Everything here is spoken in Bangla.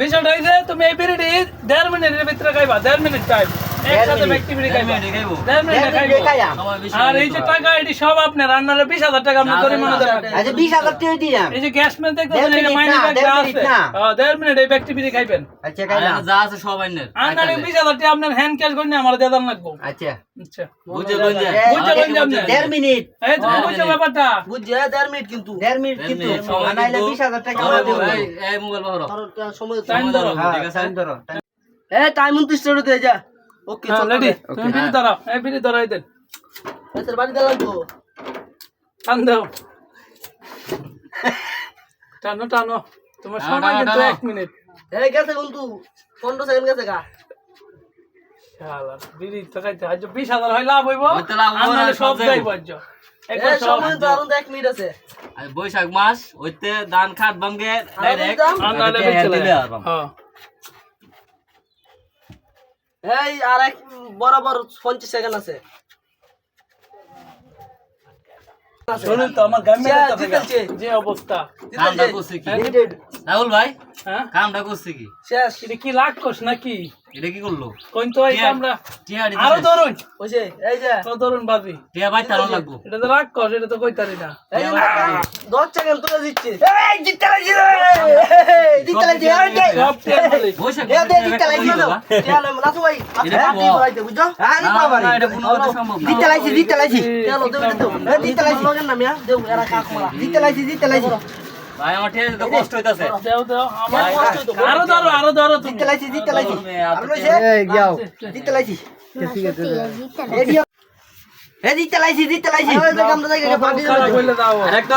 বিষয়টা হইছে তুমি এই বিড়িটি 1.5 মিনিটের ভিতরে খাইবা 1.5 মিনিট টাইম একসাথে ব্যক্তি বিড়ি খাইবা 1.5 মিনিট খাইবা আর এই যে টাকা এটি সব আপনার রান্নারে 20000 টাকা আপনি জরিমানা দেবেন আচ্ছা 20000 টাকা দিলাম এই যে গ্যাস ম্যান দেখতেছেন এই মাইনে ব্যাগটা আছে 1.5 মিনিট এই ব্যক্তি বিড়ি খাইবেন আচ্ছা খাইলাম যা আছে সব আইনের আনারে 20000 টাকা আপনার হ্যান্ড ক্যাশ করে আমার দেদান লাগবো আচ্ছা আচ্ছা বুঝে বুঝে বুঝে বুঝে আপনি 1.5 মিনিট এই তুমি বুঝছো ব্যাপারটা বুঝছে 1.5 মিনিট কিন্তু 1.5 মিনিট কিন্তু আনাইলে 20000 টাকা আমার দেব এই মোবাইল বাহরো সময় টাইম ধরো ঠিক আছে টাইম ধরো টাইম 29 টাকা দে যা ওকে হ্যাঁ রেডি তুমি বিড়ি ধরো এই বিড়ি ধরো এই দেন তোর বাড়ি দিলাম তো টান দাও টানো টানো তোমার সময় কিন্তু 1 মিনিট এই গেছে কিন্তু 15 সেকেন্ড গেছে গা শালা বিড়ি তো খাইতে আজ 20000 হয় লাভ হইবো হইতে লাভ হইবো না, আমরা সব সব যাইবো আজ একবার এই সব সময় তো আরো 1 মিনিট আছে আর বৈশাখ মাস হইতে ধান খাট ভাঙ্গে ডাইরেক্ট আনালে দিলে বেচলে আর হ্যাঁ এই আর এক বরাবর 50 সেকেন্ড আছে শুনুন তো আমার গ্রামে জিতেছে যে অবস্থা কামটা করছে কি লিমিটেড রাহুল ভাই হ্যাঁ কামটা করছে কি শেষ এটা কি লাগ কস নাকি এটা কি করলো কোন তো এই আমরা টিয়া আরো ধরুন হইছে এই যে তো ধরুন বাজি টিয়া ভাই তার লাগবো এটা তো রাগ কস এটা তো কইতারি না এই 10 সেকেন্ড তুলে দিচ্ছে এই জিততে লাগছি রে জিততে লাগছি সব টিয়া বলি বৈশাখ জিততে লাগছি চলো নাচু ভাই এটা আপনি বল। বলাইতে বুঝছো আরে বাবা না এটা কোনো কথা সম্ভব না জিততে লাগছি চলো দেও দেও জিততে লাগছি লগেন না মিয়া দেও এরা কাক মারা জিততে লাগছি ভাই আমার টিয়া তো কষ্ট হইতাছে দেও দেও আমার ভাই, কষ্ট হইতো। আরো ধরো তুমি জিততে লাগছি আর তো এই যাও জিততে লাগছি ঠিক আছে এই জিততে লাগছি এই যে আমরা জায়গায় পার্টি খারাপ হইলে দাও আরেকটা